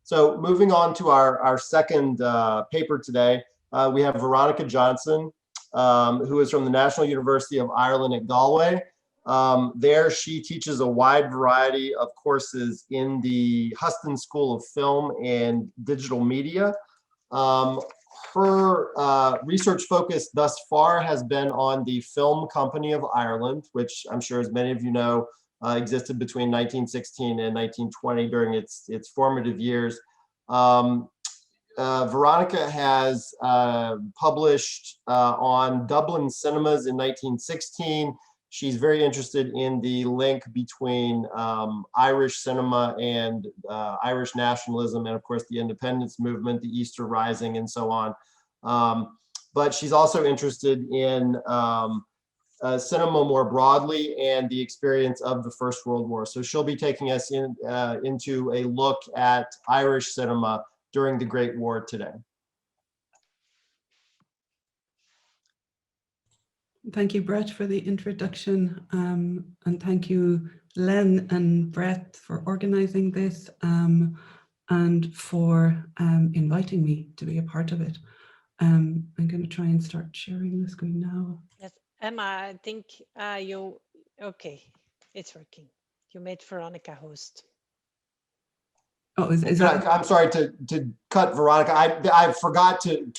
So moving on to our second paper today, we have Veronica Johnson, who is from the National University of Ireland at Galway. There she teaches a wide variety of courses in the Huston School of Film and Digital Media. Her research focus thus far has been on the Film Company of Ireland, which I'm sure, as many of you know, existed between 1916 and 1920 during its formative years. Veronica has published on Dublin cinemas in 1916. She's very interested in the link between Irish cinema and Irish nationalism, and of course the independence movement, the Easter Rising, and so on. But she's also interested in cinema more broadly and the experience of the First World War. So she'll be taking us into a look at Irish cinema during the Great War today. Thank you, Brett, for the introduction, and thank you, Len and Brett, for organizing this and for inviting me to be a part of it. I'm going to try and start sharing the screen now. Yes, Emma, I think okay, it's working. You made Veronica host. Oh, is that? I'm sorry to cut Veronica. I forgot to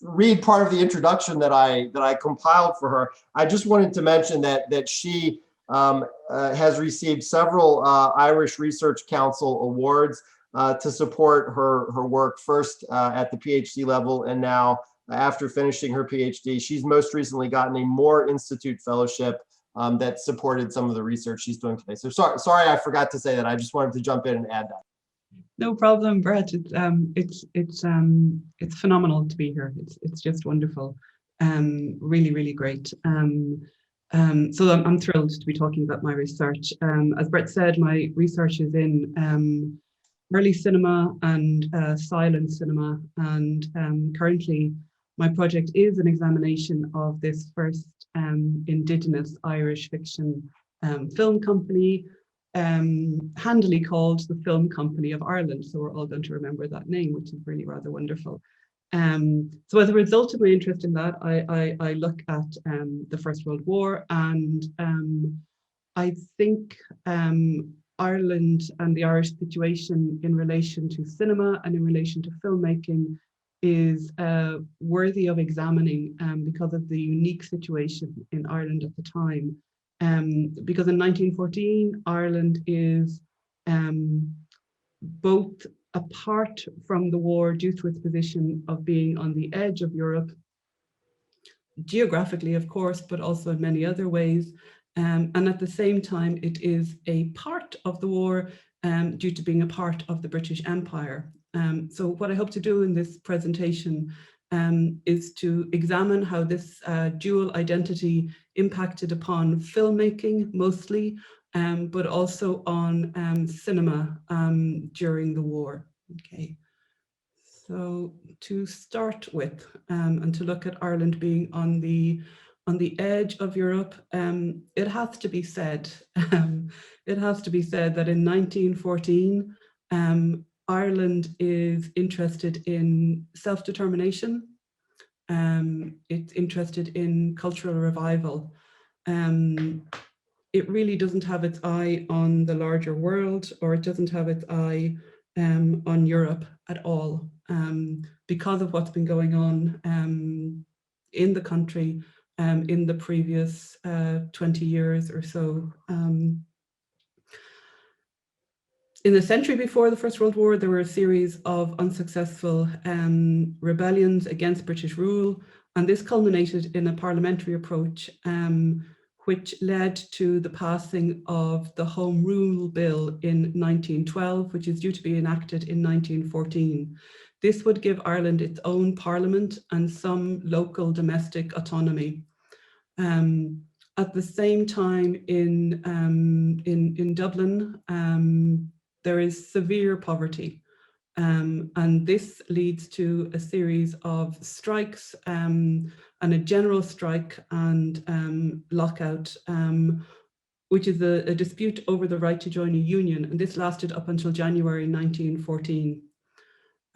read part of the introduction that I compiled for her. I just wanted to mention that she has received several Irish Research Council awards to support her work, first at the PhD level, and now after finishing her PhD. She's most recently gotten a Moore Institute Fellowship that supported some of the research she's doing today. So sorry I forgot to say that. I just wanted to jump in and add that. No problem, Brett. It's phenomenal to be here. It's just wonderful. Really, really great. So I'm thrilled to be talking about my research. As Brett said, my research is in early cinema and silent cinema, and currently my project is an examination of this first Indigenous Irish fiction film company, handily called the Film Company of Ireland. So we're all going to remember that name, which is really rather wonderful. So as a result of my interest in that, I look at the First World War, and I think Ireland and the Irish situation in relation to cinema and in relation to filmmaking is worthy of examining because of the unique situation in Ireland at the time. Because in 1914, Ireland is both apart from the war due to its position of being on the edge of Europe, geographically, of course, but also in many other ways. And at the same time, it is a part of the war due to being a part of the British Empire. So what I hope to do in this presentation is to examine how this dual identity impacted upon filmmaking mostly, but also on cinema during the war. Okay, so to start with, and to look at Ireland being on the edge of Europe, it has to be said, that in 1914, Ireland is interested in self-determination. It's interested in cultural revival. It really doesn't have its eye on the larger world, or it doesn't have its eye on Europe at all, because of what's been going on in the country in the previous 20 years or so. In the century before the First World War, there were a series of unsuccessful rebellions against British rule, and this culminated in a parliamentary approach which led to the passing of the Home Rule Bill in 1912, which is due to be enacted in 1914. This would give Ireland its own parliament and some local domestic autonomy. At the same time, in Dublin, there is severe poverty, and this leads to a series of strikes and a general strike and lockout, which is a dispute over the right to join a union, and this lasted up until January 1914.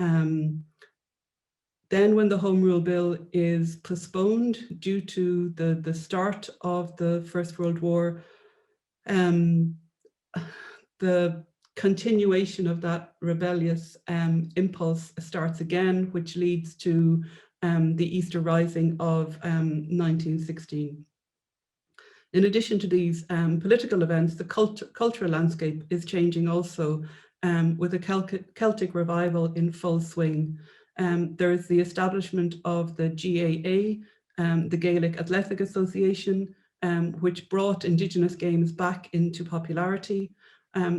Then when the Home Rule Bill is postponed due to the start of the First World War, the continuation of that rebellious impulse starts again, which leads to the Easter Rising of 1916. In addition to these political events, the cultural landscape is changing also, with a Celtic revival in full swing. There is the establishment of the GAA, the Gaelic Athletic Association, which brought Indigenous games back into popularity.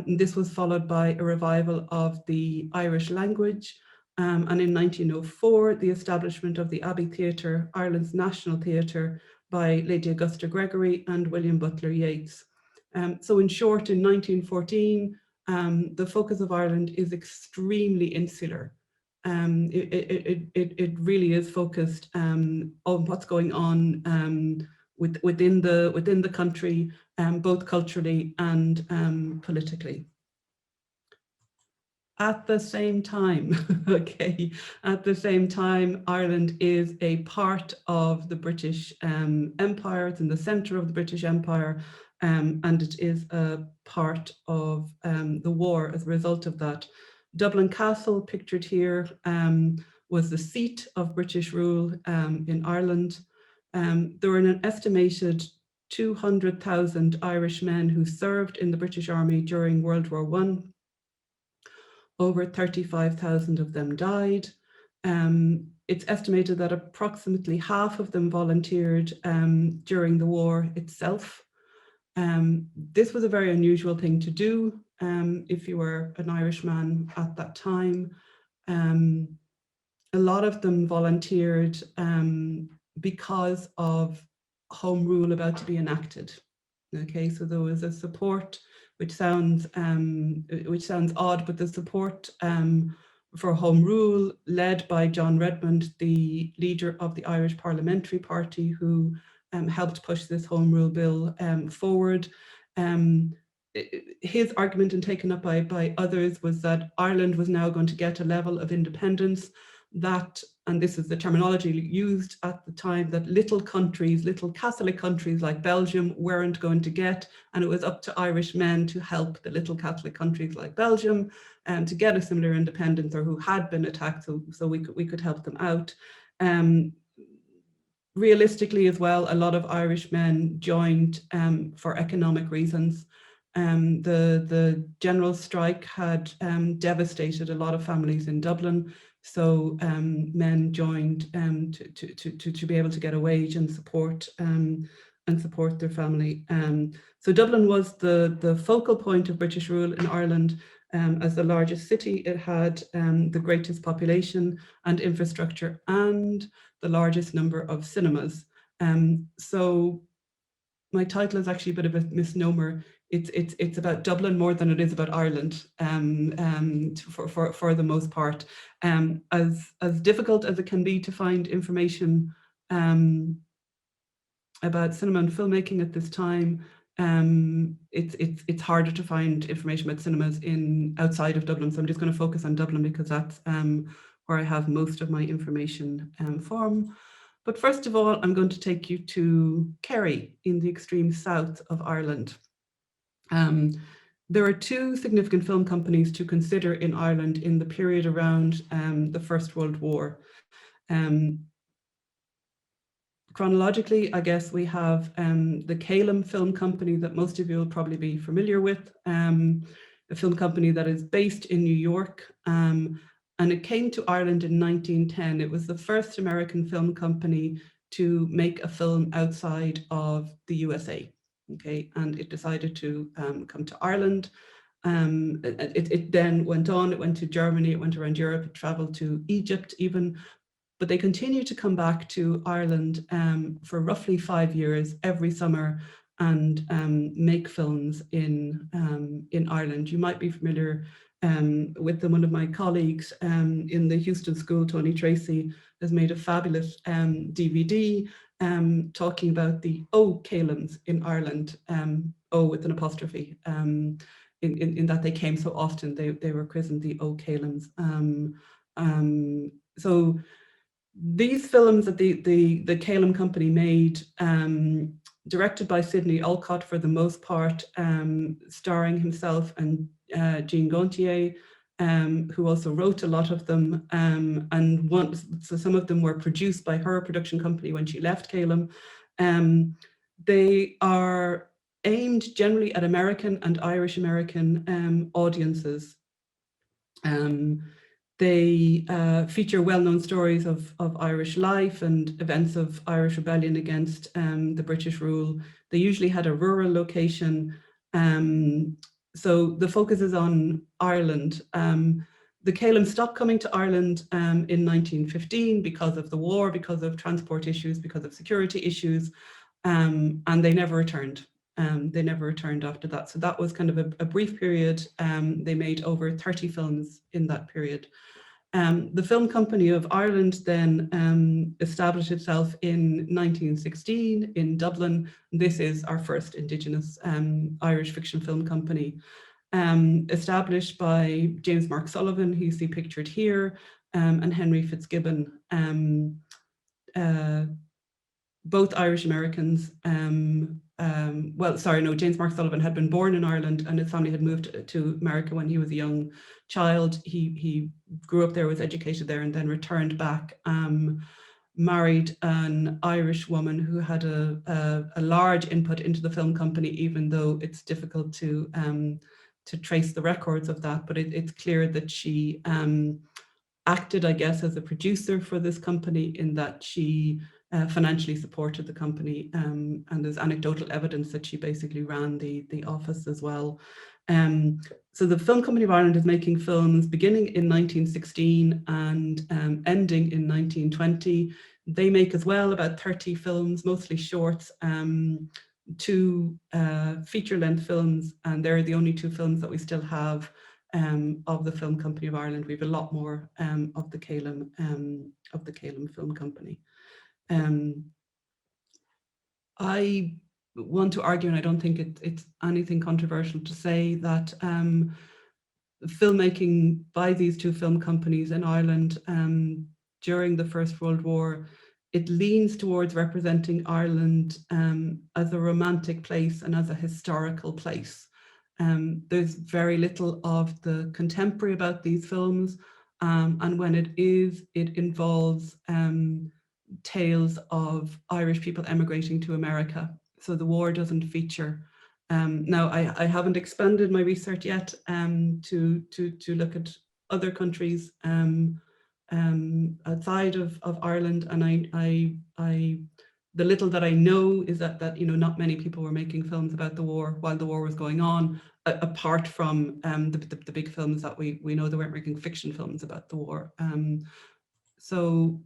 This was followed by a revival of the Irish language. And in 1904, the establishment of the Abbey Theatre, Ireland's national theatre, by Lady Augusta Gregory and William Butler Yeats. So in short, in 1914, the focus of Ireland is extremely insular. It really is focused on what's going on within the country, both culturally and politically. At the same time, okay, at the same time, Ireland is a part of the British Empire. It's in the centre of the British Empire, and it is a part of the war as a result of that. Dublin Castle, pictured here, was the seat of British rule in Ireland. There were an estimated 200,000 Irish men who served in the British Army during World War I. Over 35,000 of them died. It's estimated that approximately half of them volunteered during the war itself. This was a very unusual thing to do if you were an Irishman at that time. A lot of them volunteered because of Home Rule about to be enacted. Okay, so there was a support, which sounds odd, but the support for Home Rule, led by John Redmond, the leader of the Irish Parliamentary Party, who helped push this Home Rule bill forward. His argument, and taken up by others, was that Ireland was now going to get a level of independence that, and this is the terminology used at the time, that little countries, little Catholic countries like Belgium weren't going to get, and it was up to Irish men to help the little Catholic countries like Belgium to get a similar independence, or who had been attacked, so we could help them out. Realistically as well, a lot of Irish men joined for economic reasons. The general strike had devastated a lot of families in Dublin, so men joined to be able to get a wage and support their family. So Dublin was the focal point of British rule in Ireland. As the largest city, it had the greatest population and infrastructure and the largest number of cinemas. So my title is actually a bit of a misnomer. It's about Dublin more than it is about Ireland, for the most part. As difficult as it can be to find information about cinema and filmmaking at this time, it's harder to find information about cinemas outside of Dublin. So I'm just going to focus on Dublin because that's where I have most of my information from. But first of all, I'm going to take you to Kerry in the extreme south of Ireland. There are two significant film companies to consider in Ireland in the period around the First World War. Chronologically, I guess we have the Caitlyn Film Company that most of you will probably be familiar with, a film company that is based in New York, and it came to Ireland in 1910. It was the first American film company to make a film outside of the USA, okay, and it decided to come to Ireland. It then went on, it went to Germany, it went around Europe, it traveled to Egypt even. But they continue to come back to Ireland for roughly 5 years every summer and make films in Ireland. You might be familiar with them. One of my colleagues in the Houston School, Tony Tracy, has made a fabulous DVD talking about the O'Callans in Ireland, O with an apostrophe, in that they came so often. They were christened the O'Callans. So these films that the Caitlyn company made, directed by Sidney Olcott for the most part, starring himself and Jean Gontier, who also wrote a lot of them, so some of them were produced by her production company when she left Caitlyn. They are aimed generally at American and Irish American audiences. They feature well-known stories of Irish life and events of Irish rebellion against the British rule. They usually had a rural location. So the focus is on Ireland. The Caitlyn stopped coming to Ireland in 1915 because of the war, because of transport issues, because of security issues, and they never returned. They never returned after that. So that was kind of a brief period. They made over 30 films in that period. The Film Company of Ireland then established itself in 1916 in Dublin. This is our first Indigenous Irish fiction film company, established by James Mark Sullivan, who you see pictured here, and Henry Fitzgibbon, both Irish Americans. James Mark Sullivan had been born in Ireland and his family had moved to America when he was a young child. He grew up there, was educated there, and then returned back, married an Irish woman who had a large input into the film company, even though it's difficult to trace the records of that. But it's clear that she acted, I guess, as a producer for this company, in that she financially supported the company, and there's anecdotal evidence that she basically ran the office as well. So the Film Company of Ireland is making films beginning in 1916 and ending in 1920. They make as well about 30 films, mostly shorts, 2 feature-length films, and they're the only 2 films that we still have of the Film Company of Ireland. We have a lot more of the Caitlyn Film Company. I want to argue, and I don't think it's anything controversial to say, that filmmaking by these 2 film companies in Ireland during the First World War, it leans towards representing Ireland as a romantic place and as a historical place. There's very little of the contemporary about these films, and when it is, it involves tales of Irish people emigrating to America. So the war doesn't feature. Now, I haven't expanded my research yet to look at other countries outside of Ireland, and the little that I know is that not many people were making films about the war while the war was going on, apart from the big films that we know. They weren't making fiction films about the war. So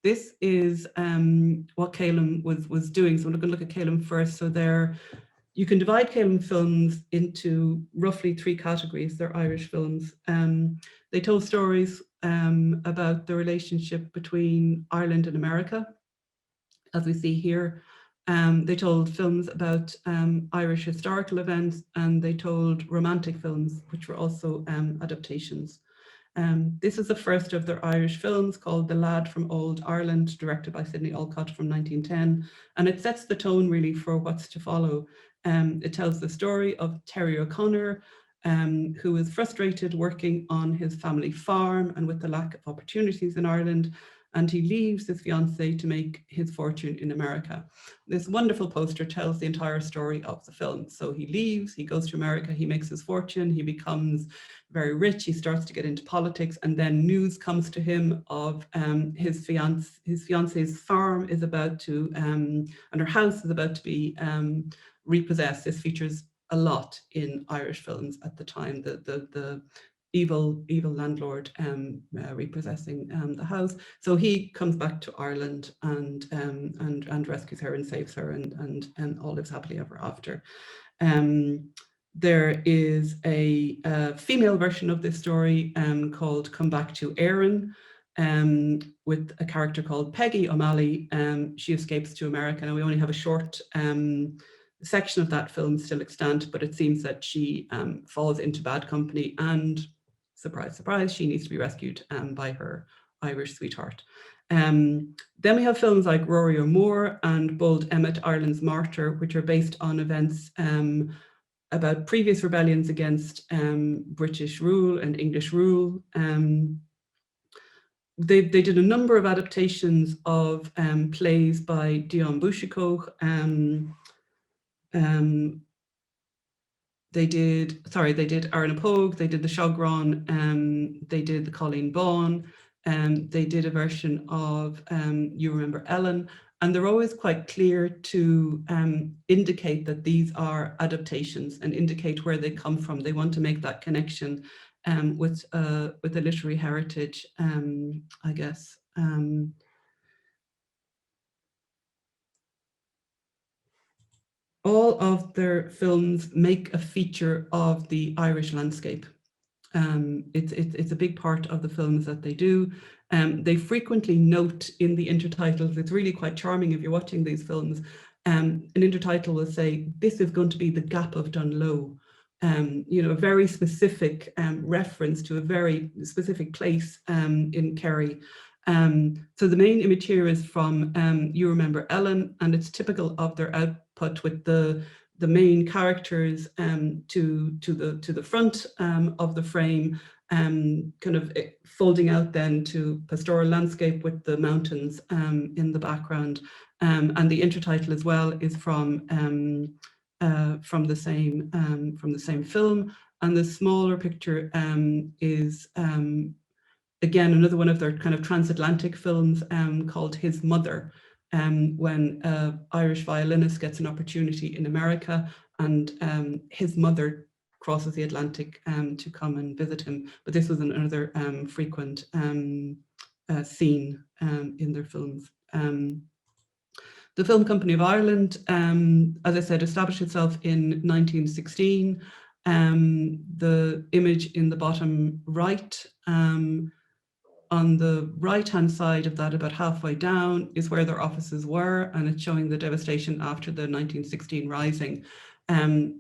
this is what Caitlyn was doing. So we're going to look at Caitlyn first. So you can divide Caitlyn films into roughly 3 categories. They're Irish films. They told stories about the relationship between Ireland and America, as we see here. They told films about Irish historical events, and they told romantic films, which were also adaptations. This is the first of their Irish films, called The Lad from Old Ireland, directed by Sidney Olcott from 1910. And it sets the tone really for what's to follow. It tells the story of Terry O'Connor, who is frustrated working on his family farm and with the lack of opportunities in Ireland. And he leaves his fiancée to make his fortune in America. This wonderful poster tells the entire story of the film. So he leaves, he goes to America, he makes his fortune, he becomes very rich, he starts to get into politics, and then news comes to him of his fiance's farm is about to, and her house is about to be repossessed. This features a lot in Irish films at the time, the evil landlord repossessing the house. So he comes back to Ireland and rescues her and saves her, and all lives happily ever after. There is a female version of this story called Come Back to Erin, with a character called Peggy O'Malley. She escapes to America, and we only have a short section of that film still extant, but it seems that she falls into bad company and surprise, surprise, she needs to be rescued by her Irish sweetheart. Then we have films like Rory O'Moore and Bold Emmet, Ireland's Martyr, which are based on events about previous rebellions against British rule and English rule. They did a number of adaptations of plays by Dion Boucicault. They did Arna Pogue, they did the Shogron, they did the Colleen Bawn, they did a version of You Remember Ellen, and they're always quite clear to indicate that these are adaptations and indicate where they come from. They want to make that connection with a literary heritage, I guess. All of their films make a feature of the Irish landscape. It's a big part of the films that they do. They frequently note in the intertitles, it's really quite charming if you're watching these films, an intertitle will say, this is going to be the Gap of Dunloe. A very specific reference to a very specific place in Kerry. So the main image here is from You Remember Ellen, and it's typical of their output with the main characters to the front of the frame, kind of folding out then to pastoral landscape with the mountains in the background. And the intertitle as well is from the same film. And the smaller picture is again another one of their kind of transatlantic films called His Mother. When Irish violinist gets an opportunity in America, and his mother crosses the Atlantic to come and visit him. But this was another frequent scene in their films. The Film Company of Ireland, as I said, established itself in 1916. The image in the bottom right, on the right-hand side of that, about halfway down, is where their offices were, and it's showing the devastation after the 1916 Rising.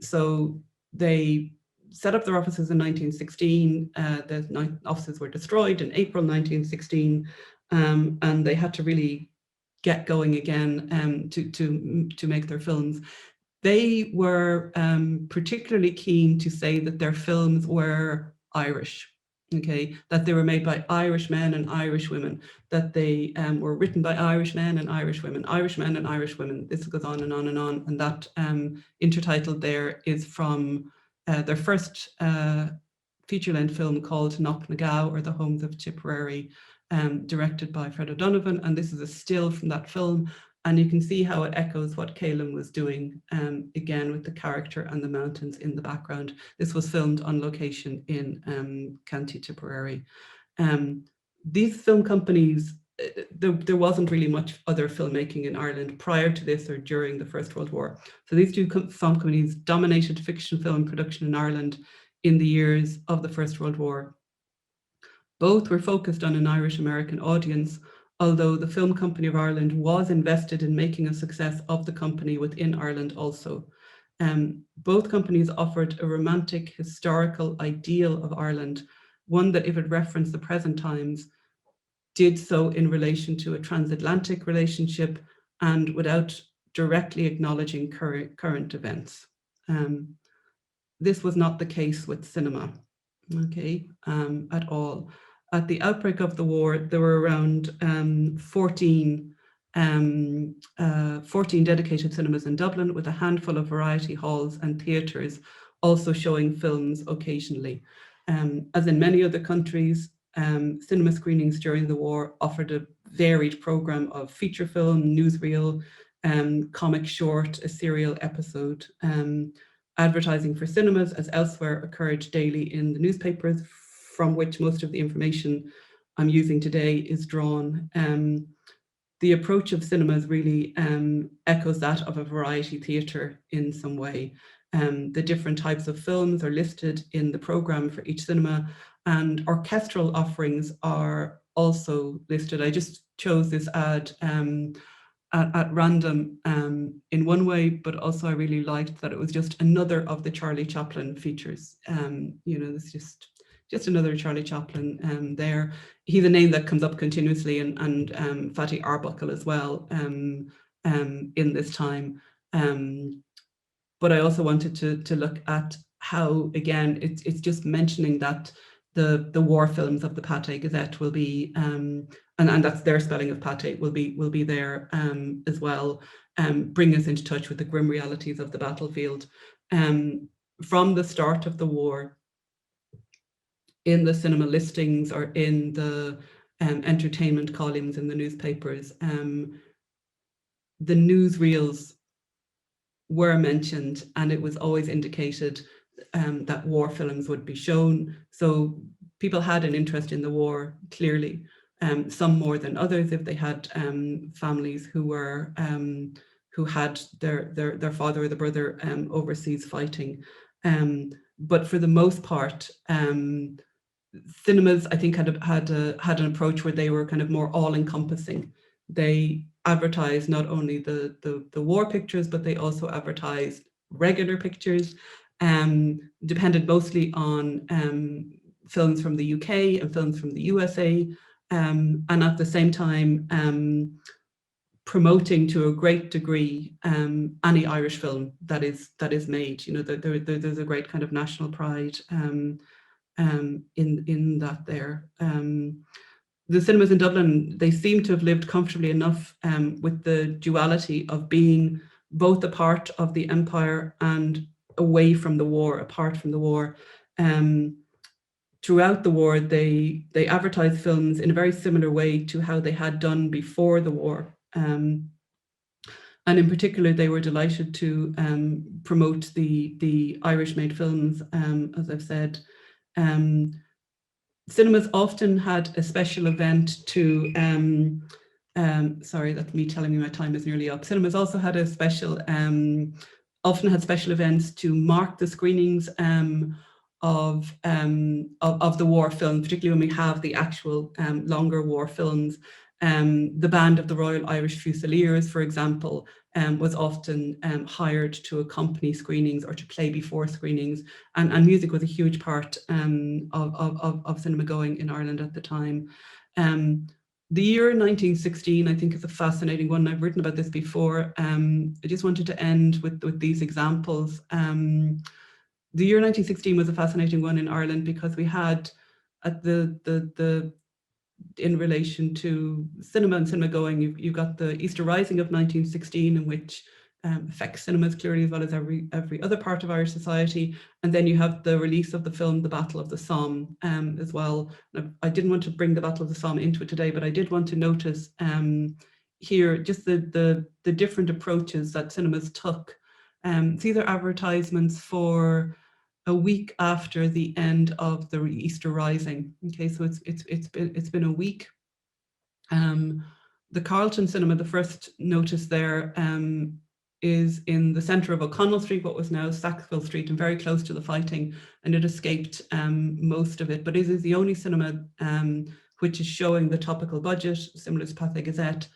So they set up their offices in 1916. The offices were destroyed in April 1916, and they had to really get going again to make their films. They were particularly keen to say that their films were Irish. Okay, that they were made by Irish men and Irish women, that they were written by Irish men and Irish women, Irish men and Irish women. This goes on and on and on. And that intertitle there is from their first feature-length film called Knocknagow, or The Homes of Tipperary, directed by Fred O'Donovan. And this is a still from that film. And you can see how it echoes what Caitlyn was doing, again, with the character and the mountains in the background. This was filmed on location in County Tipperary. These film companies, there wasn't really much other filmmaking in Ireland prior to this or during the First World War. So these two film companies dominated fiction film production in Ireland in the years of the First World War. Both were focused on an Irish-American audience, although the Film Company of Ireland was invested in making a success of the company within Ireland also. Both companies offered a romantic historical ideal of Ireland, one that, if it referenced the present times, did so in relation to a transatlantic relationship and without directly acknowledging current events. This was not the case with cinema, okay, at all. At the outbreak of the war, there were around 14 dedicated cinemas in Dublin, with a handful of variety halls and theatres also showing films occasionally. As in many other countries, cinema screenings during the war offered a varied programme of feature film, newsreel, comic short, a serial episode. Advertising for cinemas, as elsewhere, occurred daily in the newspapers, from which most of the information I'm using today is drawn. The approach of cinemas really echoes that of a variety theatre in some way. The different types of films are listed in the programme for each cinema, and orchestral offerings are also listed. I just chose this ad at random in one way, but also I really liked that it was just another of the Charlie Chaplin features. This just just another Charlie Chaplin there. He's a name that comes up continuously, and Fatty Arbuckle as well in this time. But I also wanted to look at how, again, it's just mentioning that the war films of the Pathé Gazette will be, and that's their spelling of Pathé, will be there as well, bring us into touch with the grim realities of the battlefield. From the start of the war, in the cinema listings or in the entertainment columns in the newspapers, the newsreels were mentioned, and it was always indicated that war films would be shown. So people had an interest in the war, clearly, some more than others if they had families who were who had their father or the brother overseas fighting. But for the most part, cinemas, I think, had an approach where they were kind of more all-encompassing. They advertised not only the war pictures, but they also advertised regular pictures, depended mostly on films from the UK and films from the USA, and at the same time promoting to a great degree any Irish film that is made. You know, there's a great kind of national pride in that there. The cinemas in Dublin, they seem to have lived comfortably enough with the duality of being both a part of the empire and away from the war, apart from the war. Throughout the war, they advertised films in a very similar way to how they had done before the war. And in particular, they were delighted to promote the Irish-made films, as I've said. Cinemas often had a special event to, sorry, that's me telling me my time is nearly up. Cinemas also had a special, often had special events to mark the screenings of the war film, particularly when we have the actual longer war films. The band of the Royal Irish Fusiliers, for example, was often hired to accompany screenings or to play before screenings, and music was a huge part of cinema going in Ireland at the time. The year 1916, I think, is a fascinating one. I've written about this before. I just wanted to end with these examples. The year 1916 was a fascinating one in Ireland because we had at in relation to cinema and cinema going, you've got the Easter Rising of 1916, in which affects cinemas clearly as well as every other part of Irish society. And then you have the release of the film The Battle of the Somme as well. I didn't want to bring the Battle of the Somme into it today, but I did want to notice here just the different approaches that cinemas took. These are advertisements for a week after the end of the Easter Rising. Okay, so it's been a week. The Carlton Cinema, the first notice there, is in the centre of O'Connell Street, what was now Sackville Street, and very close to the fighting, and it escaped most of it. But it is the only cinema which is showing the topical budget, similar to Pathé Gazette,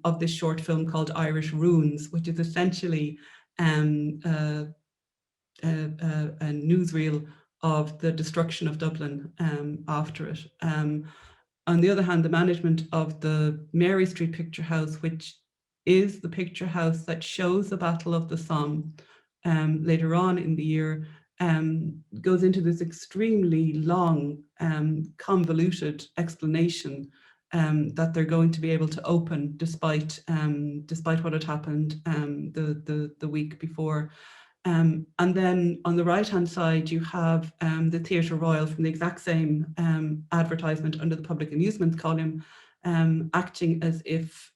of this short film called Irish Ruins, which is essentially a newsreel of the destruction of Dublin after it. On the other hand, the management of the Mary Street Picture House, which is the picture house that shows the Battle of the Somme later on in the year, goes into this extremely long, convoluted explanation that they're going to be able to open despite what had happened the week before. And then on the right-hand side, you have the Theatre Royal from the exact same advertisement under the public amusements column, acting as if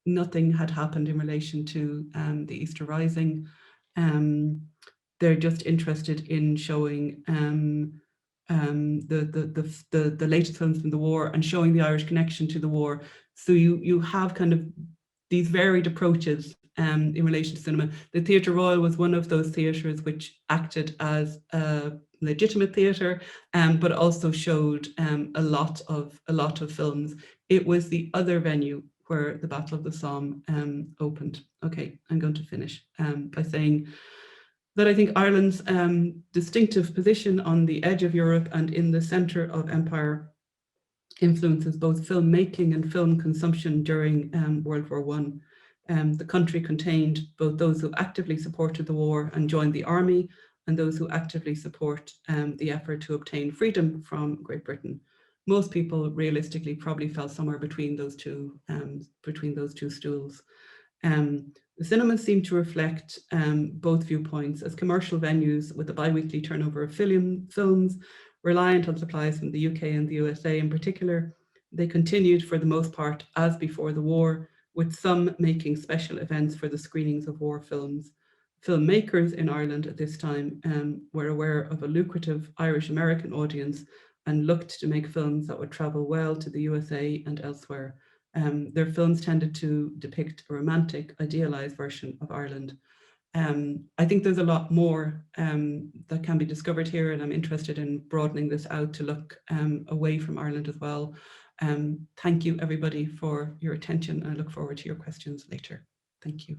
nothing had happened in relation to the Easter Rising. They're just interested in showing the latest films from the war and showing the Irish connection to the war. So you have kind of these varied approaches in relation to cinema. The Theatre Royal was one of those theatres which acted as a legitimate theatre, but also showed a lot of films. It was the other venue where the Battle of the Somme opened. Okay, I'm going to finish by saying that I think Ireland's distinctive position on the edge of Europe and in the centre of empire influences both filmmaking and film consumption during World War I. The country contained both those who actively supported the war and joined the army, and those who actively support the effort to obtain freedom from Great Britain. Most people realistically probably fell somewhere between those two stools. The cinemas seem to reflect both viewpoints as commercial venues with a bi-weekly turnover of films, reliant on supplies from the UK and the USA in particular. They continued for the most part as before the war, with some making special events for the screenings of war films. Filmmakers in Ireland at this time were aware of a lucrative Irish-American audience and looked to make films that would travel well to the USA and elsewhere. Their films tended to depict a romantic, idealized version of Ireland. I think there's a lot more that can be discovered here, and I'm interested in broadening this out to look away from Ireland as well. Thank you, everybody, for your attention. I look forward to your questions later. Thank you.